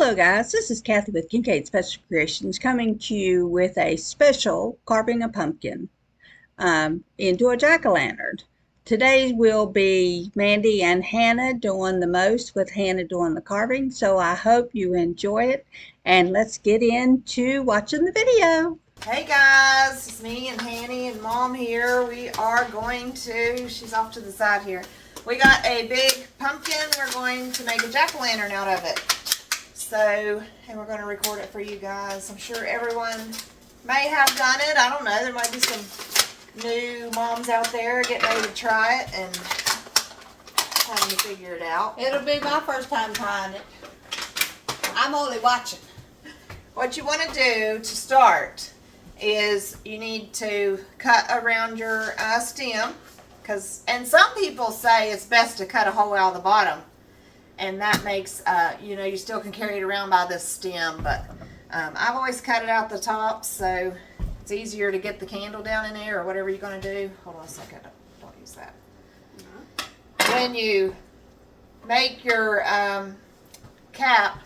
Hello guys, this is Kathy with Kincaid Special Creations coming to you with a special carving a pumpkin into a jack-o'-lantern. Today will be Mandy and Hannah doing the most, with Hannah doing the carving, so I hope you enjoy it, and let's get into watching the video. Hey guys, it's me and Hanny and Mom here. We are going to, she's off to the side here. We got a big pumpkin. We're going to make a jack-o'-lantern out of it. So, and we're going to record it for you guys. I'm sure everyone may have done it. I don't know. There might be some new moms out there getting ready to try it and having to figure it out. It'll be my first time trying it. I'm only watching. What you want to do to start is you need to cut around your stem, and some people say it's best to cut a hole out of the bottom, and that makes you still can carry it around by this stem, but I've always cut it out the top so it's easier to get the candle down in there or whatever you're going to do. Hold on a second, don't use that. When you make your cap,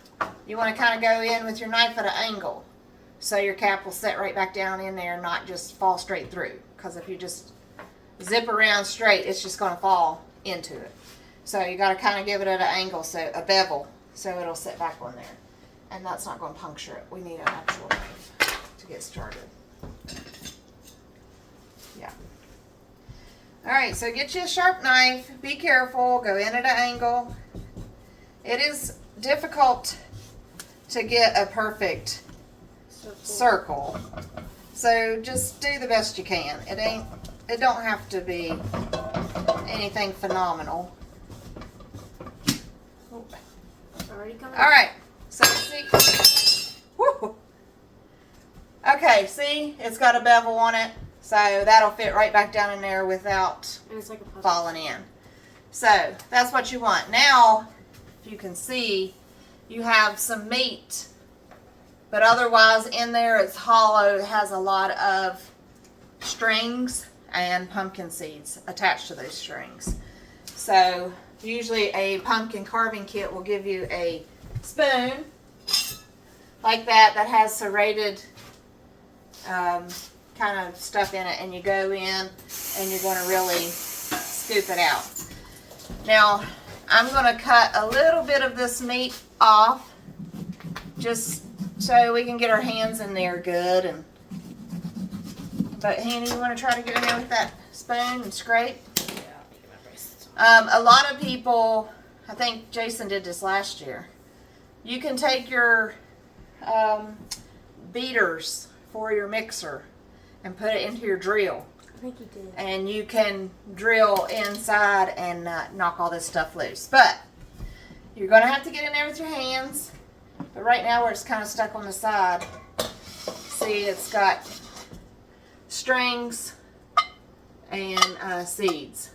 you want to kind of go in with your knife at an angle so your cap will set right back down in there and not just fall straight through, because if you just zip around straight, it's just going to fall into it. So you got to kind of give it at an angle, so a bevel, so it'll sit back on there, and that's not going to puncture it. We need an actual knife to get started. Yeah. Alright, so get you a sharp knife. Be careful. Go in at an angle. It is difficult to get a perfect circle, so just do the best you can. It don't have to be anything phenomenal. Alright, so see, whoo. Okay, see, it's got a bevel on it, so that'll fit right back down in there without falling in. So that's what you want. Now, if you can see, you have some meat, but otherwise in there it's hollow. It has a lot of strings and pumpkin seeds attached to those strings. So usually a pumpkin carving kit will give you a spoon like that has serrated kind of stuff in it, and you go in and you're going to really scoop it out. Now I'm going to cut a little bit of this meat off just so we can get our hands in there good. But Hanny, you want to try to get in there with that spoon and scrape? A lot of people, I think Jason did this last year, you can take your beaters for your mixer and put it into your drill. I think he did. And you can drill inside and knock all this stuff loose. But you're going to have to get in there with your hands. But right now where it's kind of stuck on the side, see, it's got strings and seeds,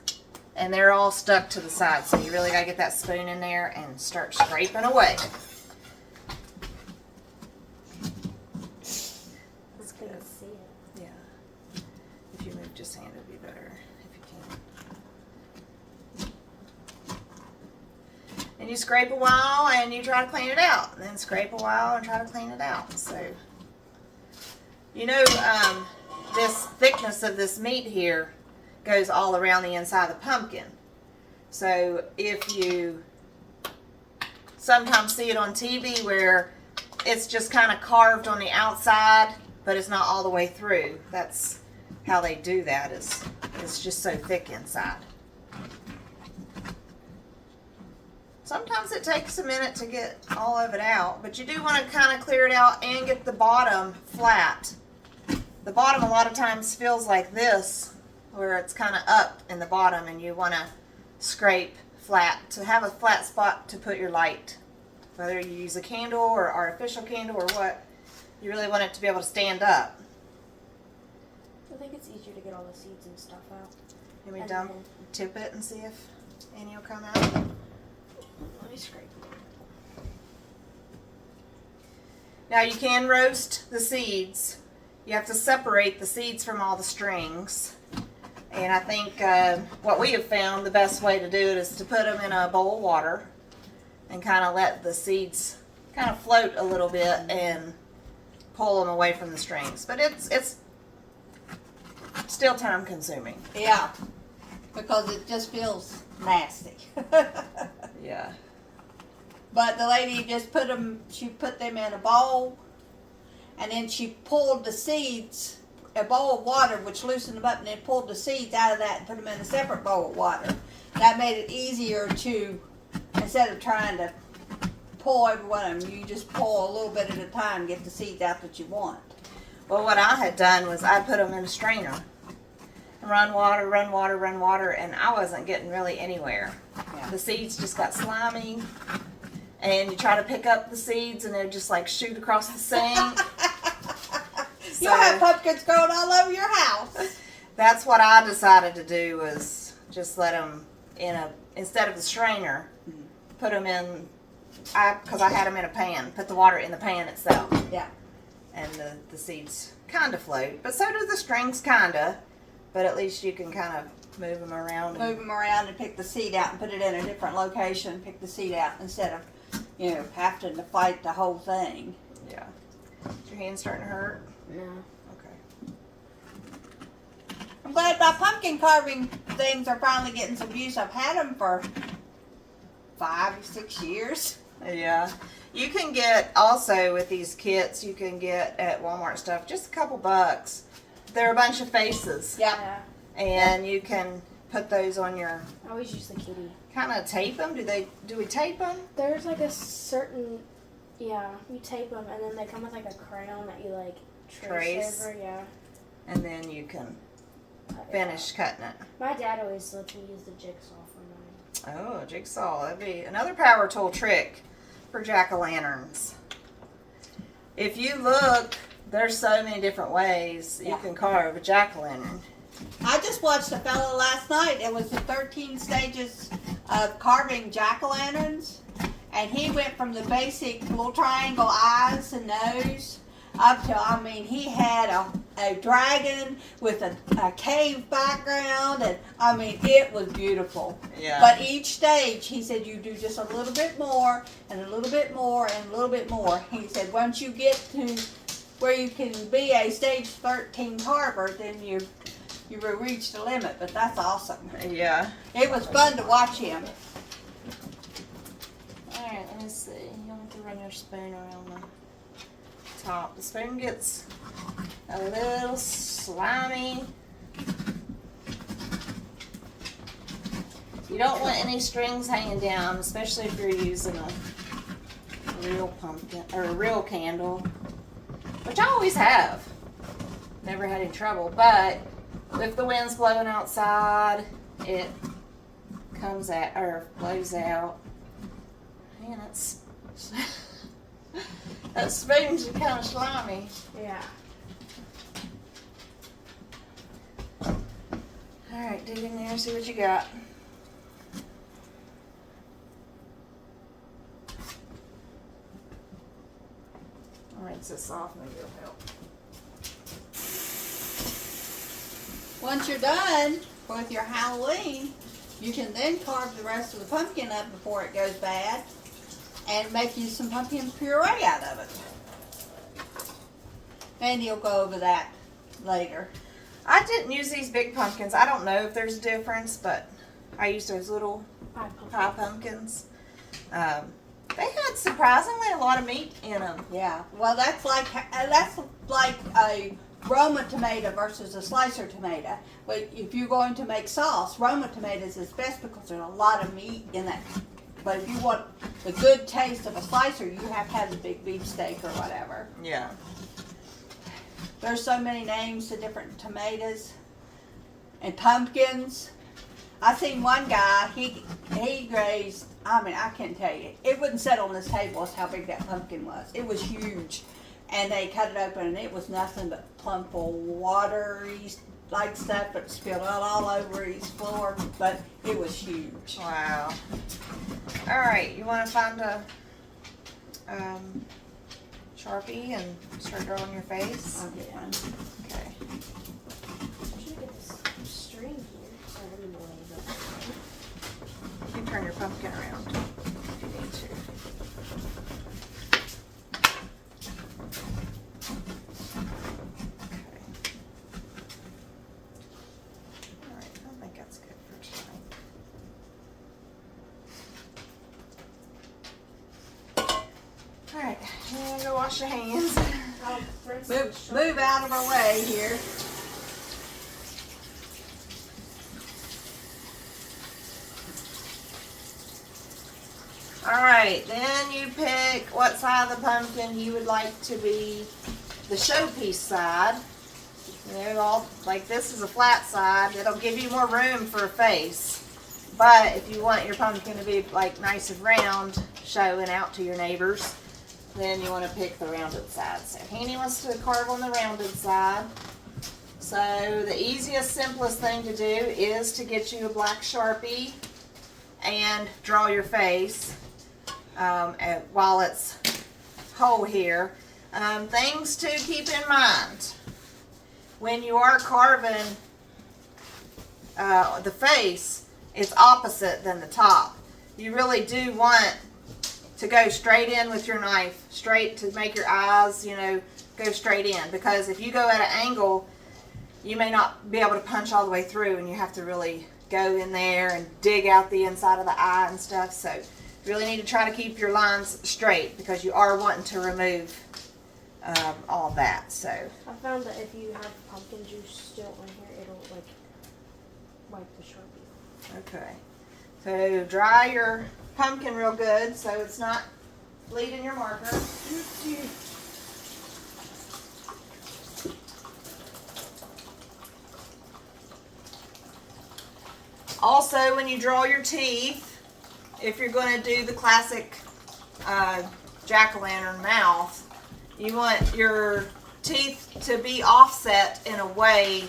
and they're all stuck to the side, so you really got to get that spoon in there and start scraping away. It's good to see it. Yeah. If you move just hand, it'd be better if you can. And you scrape a while and you try to clean it out, and then scrape a while and try to clean it out. So this thickness of this meat here goes all around the inside of the pumpkin. So if you sometimes see it on TV where it's just kind of carved on the outside, but it's not all the way through. That's how they do that, is it's just so thick inside. Sometimes it takes a minute to get all of it out, but you do want to kind of clear it out and get the bottom flat. The bottom a lot of times feels like this, where it's kind of up in the bottom, and you want to scrape flat to have a flat spot to put your light. Whether you use a candle or artificial candle or what, you really want it to be able to stand up. I think it's easier to get all the seeds and stuff out. Can we tip it and see if any will come out? Let me scrape it. Now you can roast the seeds. You have to separate the seeds from all the strings. And I think what we have found the best way to do it is to put them in a bowl of water and kind of let the seeds kind of float a little bit and pull them away from the strings. But it's still time consuming. Yeah, because it just feels nasty. Yeah. But the lady just she put them in a bowl, and then she pulled the seeds, a bowl of water, which loosened them up, and then pulled the seeds out of that and put them in a separate bowl of water. That made it easier to, instead of trying to pull every one of them, you just pull a little bit at a time, get the seeds out that you want. Well, what I had done was I put them in a strainer. Run water, run water, run water, and I wasn't getting really anywhere. Yeah. The seeds just got slimy, and you try to pick up the seeds, and they just like shoot across the sink. You'll have pumpkins growing all over your house. That's what I decided to do, was just let them instead of the strainer, put them in, because I had them in a pan, put the water in the pan itself. Yeah. And the seeds kind of float, but so do the strings kind of, but at least you can kind of move them around. Move them around and pick the seed out and put it in a different location, pick the seed out instead of, having to fight the whole thing. Yeah. Is your hand starting to hurt? No. Okay. I'm glad my pumpkin carving things are finally getting some use. I've had them for 5 or 6 years. Yeah. You can get, also with these kits, you can get at Walmart stuff, just a couple bucks. They're a bunch of faces. Yeah. And you can put those on your, I always use the kitty. kind of tape them. Do we tape them? There's like a certain, you tape them and then they come with like a crayon that you like trace over, yeah. And then you can Cut it finish cutting it. My dad always lets me use the jigsaw for mine. Oh, jigsaw. That'd be another power tool trick for jack-o'-lanterns. If you look, there's so many different ways you can carve a jack-o'-lantern. I just watched a fellow last night. It was the 13 stages of carving jack-o'-lanterns. And he went from the basic little triangle eyes and nose up to, he had a dragon with a cave background. And, it was beautiful. Yeah. But each stage, he said, you do just a little bit more and a little bit more and a little bit more. He said, once you get to where you can be a stage 13 carver, then you will reach the limit. But that's awesome. Yeah. It was fun to watch him. Alright, let me see. You'll have to run your spoon around the top. The spoon gets a little slimy. You don't want any strings hanging down, especially if you're using a real pumpkin or a real candle, which I always have. Never had any trouble, but if the wind's blowing outside, it comes out or blows out. Man, it's that spoon's kind of slimy. Yeah. Alright, dig in there and see what you got. I'll rinse this off, maybe it'll help. Once you're done with your Halloween, you can then carve the rest of the pumpkin up before it goes bad and make you some pumpkin puree out of it. And you'll go over that later. I didn't use these big pumpkins. I don't know if there's a difference, but I used those little pie pumpkins. They had surprisingly a lot of meat in them. Yeah, well that's like a Roma tomato versus a slicer tomato. But if you're going to make sauce, Roma tomatoes is best because there's a lot of meat in that. But if you want the good taste of a slicer, you have to have the big beef steak or whatever. Yeah. There's so many names to different tomatoes and pumpkins. I seen one guy, he raised, I can't tell you. It wouldn't sit on this table as how big that pumpkin was. It was huge. And they cut it open and it was nothing but plump of watery like stuff that spilled out all over his floor, but it was huge. Wow. Alright, you want to find a Sharpie and start drawing your face? I'll get one. Okay. I should get this string here. So I don't know where You can turn your pumpkin around if you need to. Alright, go wash your hands. Oh, for instance, Move out of our way here. Alright, then you pick what side of the pumpkin you would like to be the showpiece side. All like this is a flat side. It'll give you more room for a face. But if you want your pumpkin to be like nice and round, showing out to your neighbors, then you want to pick the rounded side. So Haney wants to carve on the rounded side. So the easiest, simplest thing to do is to get you a black Sharpie and draw your face while it's whole here. Things to keep in mind when you are carving the face, it's opposite than the top. You really do want to go straight in with your knife, straight to make your eyes, go straight in, because if you go at an angle, you may not be able to punch all the way through, and you have to really go in there and dig out the inside of the eye and stuff. So you really need to try to keep your lines straight, because you are wanting to remove all that. So I found that if you have pumpkin juice still in here, it'll like wipe the Sharpie. okay, so dry your pumpkin real good so it's not bleeding your marker. Also, when you draw your teeth, if you're going to do the classic jack-o'-lantern mouth, you want your teeth to be offset in a way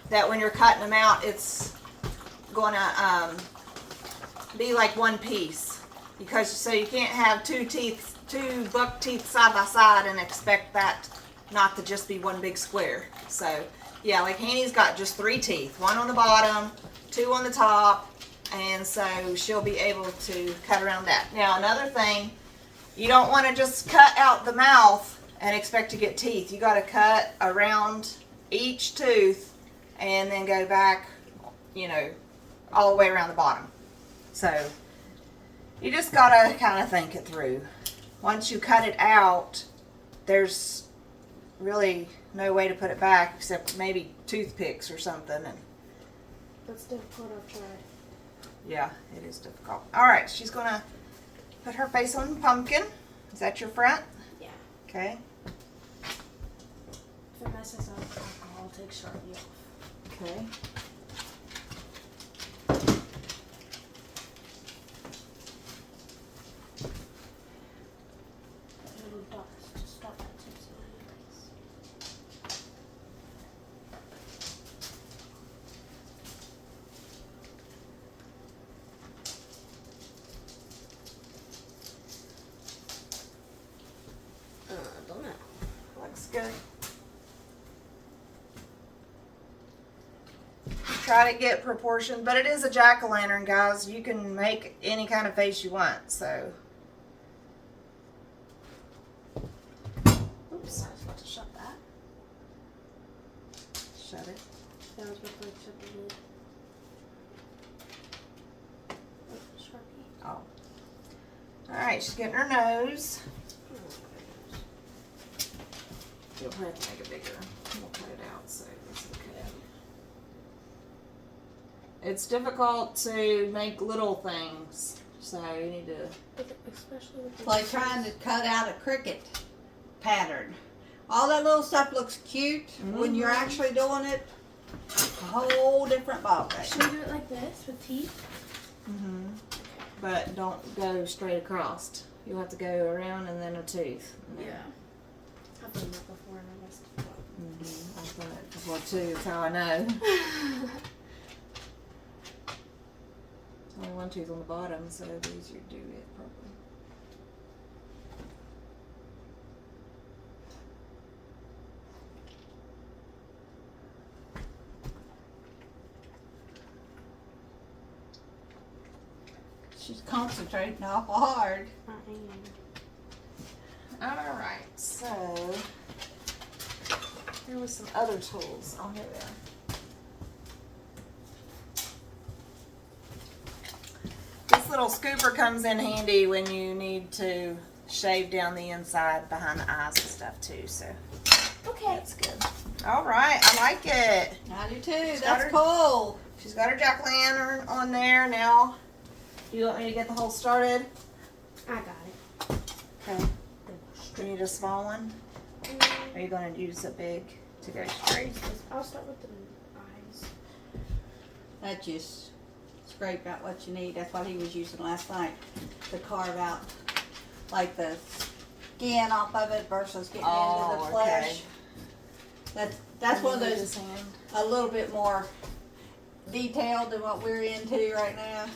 that when you're cutting them out, it's going to be like one piece. Because so you can't have two buck teeth side by side and expect that not to just be one big square. So yeah, like Haney's got just 3 teeth, 1 on the bottom, 2 on the top, and so she'll be able to cut around that. Now another thing, you don't want to just cut out the mouth and expect to get teeth. You got to cut around each tooth and then go back, all the way around the bottom. So you just got to kind of think it through. Once you cut it out, there's really no way to put it back except maybe toothpicks or something. And That's difficult, I've tried. yeah, it is difficult. All right, she's going to put her face on the pumpkin. Is that your front? Yeah. Okay. If it messes up alcohol, I'll take Sharpie off. Okay. It'll dust. Stop that tipsy anyways. Don't know. Looks good. Try to get proportion, but it is a jack-o'-lantern, guys. You can make any kind of face you want, so. Oops, I was about to shut that. Shut it. That was before I shut the lid. Oh, Sharpie. Oh. Alright, she's getting her nose. You'll have to make it bigger. We'll cut it out, so this will cut out. It's difficult to make little things, so you need to. Especially with It's like trying to cut out a cricket pattern. All that little stuff looks cute when you're actually doing it. A whole different ballgame. Should we do it like this with teeth? Mm-hmm. But don't go straight across. You'll have to go around and then a tooth. Yeah. I've done that before and I messed it up. Mm-hmm. I've done it before too. That's how I know. Only 1 tooth on the bottom, so it'll be easier to do it properly. She's concentrating awful hard. I am. Alright, so there was some other tools. Oh, here they are. This little scooper comes in handy when you need to shave down the inside behind the eyes and stuff too. So Okay. that's good. All right, I like it. I do too. got That's her- cool. She's got her jack-o'-lantern on there now. Do you want me to get the hole started? I got it. Okay. You need a small one? Or are you going to use a big to go straight? I'll start with the eyes. That just scrape out what you need. That's what he was using last night to carve out like the skin off of it versus getting into the flesh. That's one of those a little bit more detailed than what we're into right now.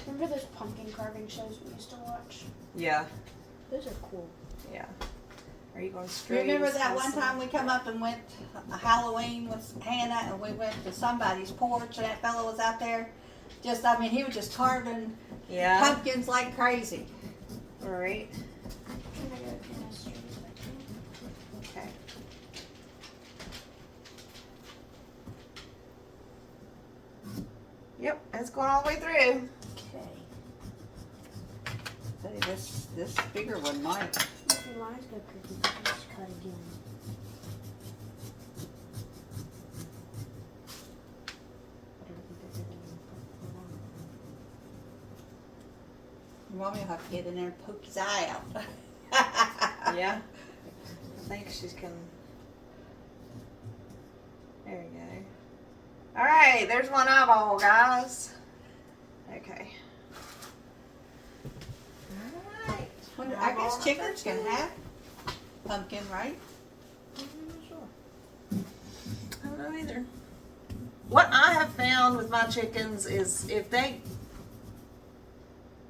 Remember those pumpkin carving shows we used to watch? Yeah. Those are cool. Yeah. Are you going straight? Remember that one time we come up and went Halloween with Hannah and we went to somebody's porch and that fellow was out there he was just carving pumpkins like crazy. All right. Can I go kind of straight as I can? Okay. Yep, it's going all the way through. Okay. Say this bigger one might. If your lines go crooked, you can just cut again. You want me to have to get in there and poke his eye out. Yeah. I think she's can. There you go. All right, there's one eyeball, guys. Okay. All right. I guess chickens can have pumpkin, right? I'm not sure. I don't know either. What I have found with my chickens is if they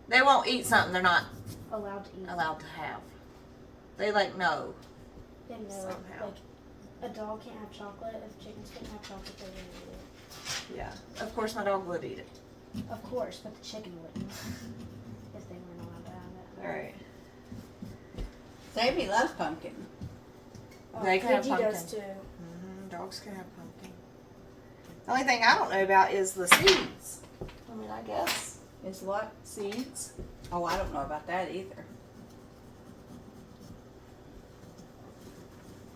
won't eat something they're not Allowed to eat. allowed to have. They no. They know, Somehow. like, a dog can't have chocolate. If chickens can't have chocolate, they wouldn't eat Yeah. Of course my dog would eat it. it. Of course, but the chicken wouldn't. If they weren't allowed to have it. All right. Sammy loves pumpkin. They can have Pidgey pumpkin. does too. Dogs can have pumpkin. The only thing I don't know about is the seeds. I mean, I guess Is what? seeds. Oh, I don't know about that either.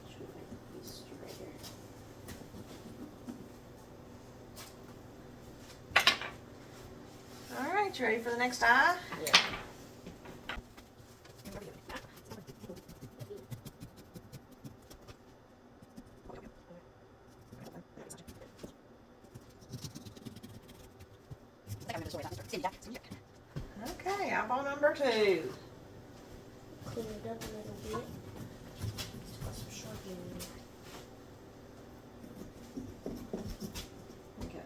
Should make these straighter. All right, you ready for the next eye? Yeah. Okay, eyeball number 2. Clean it up a little bit. Just got some Sharpie in there. Okay.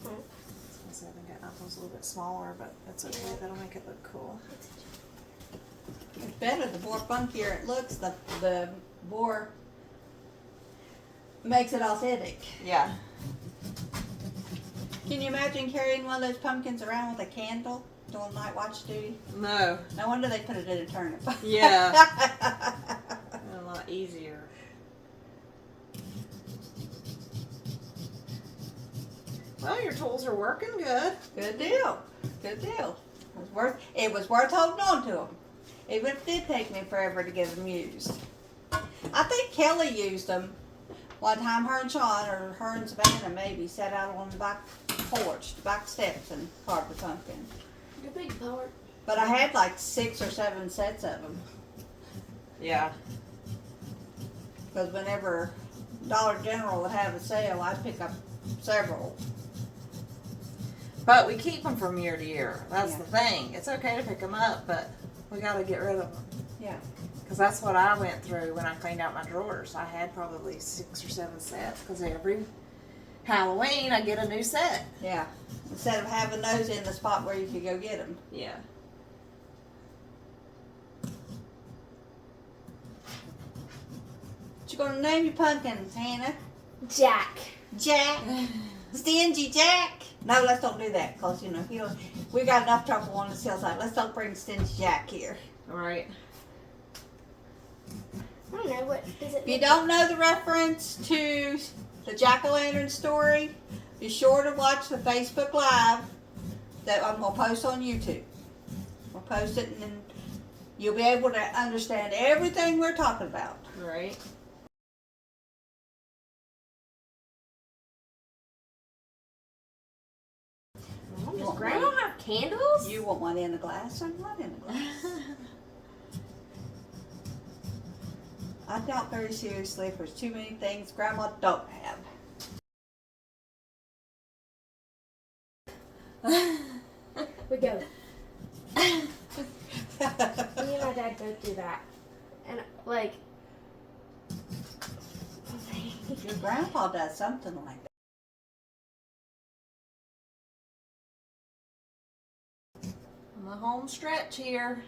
So I think that apple's a little bit smaller, but that's okay. That'll make it look cool. It's better. The more funkier it looks, the more makes it authentic. Yeah. Can you imagine carrying one of those pumpkins around with a candle doing night watch duty? No. No wonder they put it in a turnip. Yeah. A lot easier. Well, your tools are working good. Good deal. Good deal. It was worth holding on to them. Even if it did take me forever to get them used. I think Kelly used them one time. Her and Sean, or her and Savannah maybe, sat out on the back porch, the back steps, and carved the pumpkin. Your big part. But I had like 6 or 7 sets of them. Yeah. Because whenever Dollar General would have a sale, I'd pick up several. But we keep them from year to year. That's Yeah. the thing. It's okay to pick them up, but we got to get rid of them. Yeah. Because that's what I went through when I cleaned out my drawers. I had probably 6 or 7 sets because every Halloween I get a new set. Yeah. Instead of having those in the spot where you could go get them. Yeah. What you gonna name your pumpkins, Hannah? Jack. Jack. Stingy Jack. No, let's don't do that, cause we got enough trouble on this hillside. Let's don't bring Stingy Jack here. All right. I don't know, what is it? If you don't know the reference to the jack-o'-lantern story, be sure to watch the Facebook Live that I'm going to post on YouTube. We'll post it, and then you'll be able to understand everything we're talking about. Right. Does Grandma have candles? You want one in a glass or one in a glass? I doubt very seriously if there's too many things Grandma don't have. We go. Me and my dad go through that. And, like... Your grandpa does something like that. On the home stretch here.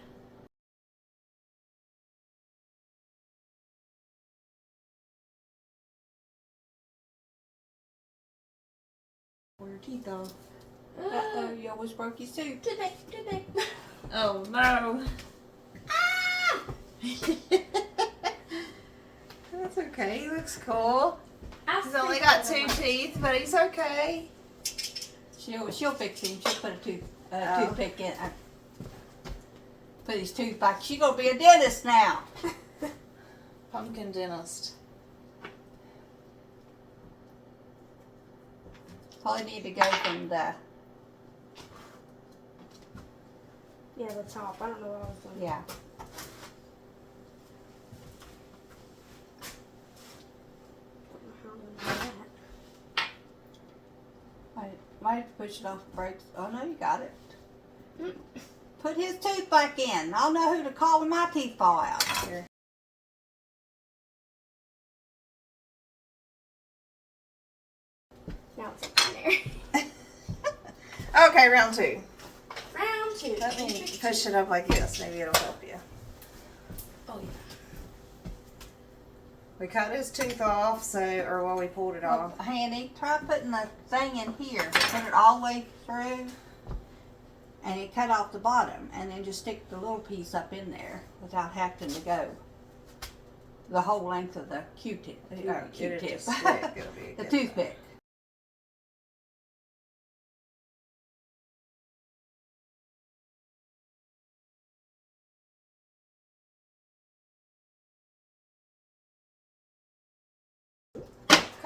Pull your teeth off. Uh-oh, you almost broke your tooth. Too big, too big. Oh no. Ah! That's okay. He looks cool. He's only got 2 teeth, but he's okay. She'll fix him. She'll put a toothpick in. Put his tooth back. She's gonna be a dentist now. Pumpkin dentist. Probably need to go from the Yeah, the top. I don't know what I was doing. yeah. Might push it off the brakes. Oh no, you got it. Put his tooth back in. I'll know who to call when my teeth fall out. Here. Now it's up in there. Okay, round 2. Round 2. Let me push it up like this. Maybe it'll help you. Oh, yeah. We cut his tooth off, we pulled it off. Oh, Handy, try putting the thing in here. Put it all the way through. And you cut off the bottom. And then just stick the little piece up in there without having to go the whole length of the Q-tip. It'll just stick. It'll be a The good toothpick.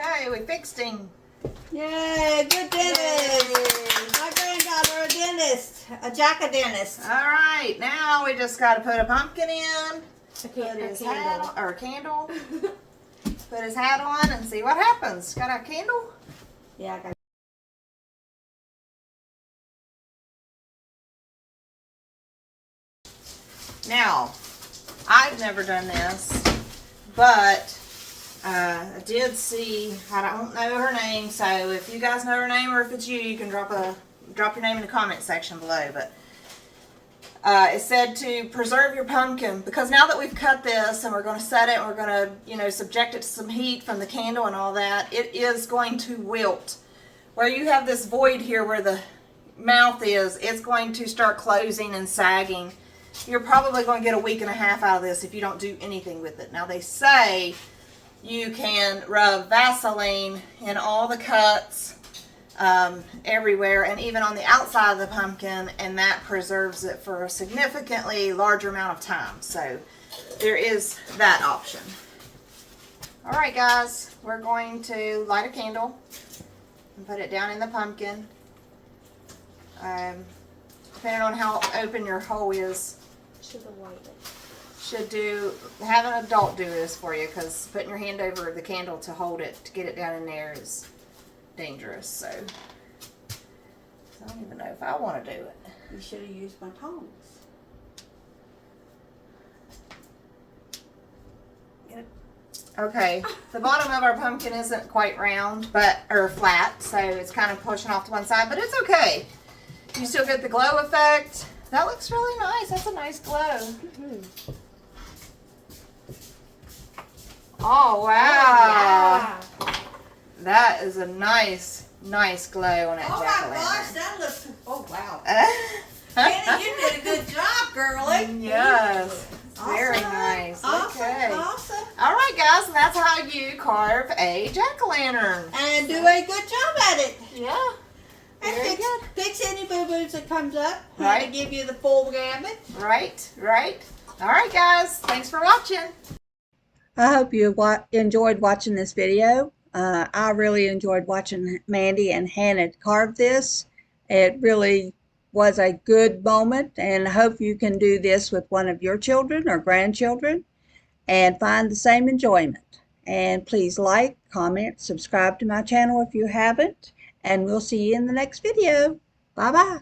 Okay, we fixed him. Yay, good dentist. My granddaughter, a dentist, a jack-a-dentist. All right, now we just got to put a pumpkin in, A put his candle. hat on, or a candle, put his hat on, and see what happens. Got a candle? Yeah, I got Now, I've never done this, but I did see, I don't know her name, so if you guys know her name or if it's you, you can drop your name in the comment section below. But it said to preserve your pumpkin, because now that we've cut this and we're going to set it and we're going to, subject it to some heat from the candle and all that, it is going to wilt. Where you have this void here where the mouth is, it's going to start closing and sagging. You're probably going to get a week and a half out of this if you don't do anything with it. Now they say you can rub Vaseline in all the cuts, everywhere, and even on the outside of the pumpkin, and that preserves it for a significantly larger amount of time. So there is that option. All right, guys, we're going to light a candle and put it down in the pumpkin. Depending on how open your hole is, have an adult do this for you, because putting your hand over the candle to hold it, to get it down in there, is dangerous. So I don't even know if I want to do it. You should have used my tongs. Okay, the bottom of our pumpkin isn't quite round, or flat, so it's kind of pushing off to one side, but it's okay. You still get the glow effect. That looks really nice. That's a nice glow. Mm-hmm. Oh, wow. Oh, yeah. That is a nice glow on that Oh my jack-o'-lantern. gosh, that looks, oh wow. Kenny, you did a good job, girlie. Yes. Very Awesome. nice. Awesome, Okay. awesome. All right, guys, and that's how you carve a jack-o'-lantern. And do a good job at it. Yeah. And Very fix, good. fix any boo-boos that comes up. Right. And to give you the full gamut. Right. All right, guys. Thanks for watching. I hope you enjoyed watching this video. I really enjoyed watching Mandy and Hannah carve this. It really was a good moment, and I hope you can do this with one of your children or grandchildren and find the same enjoyment. And please like, comment, subscribe to my channel if you haven't, and we'll see you in the next video. Bye-bye.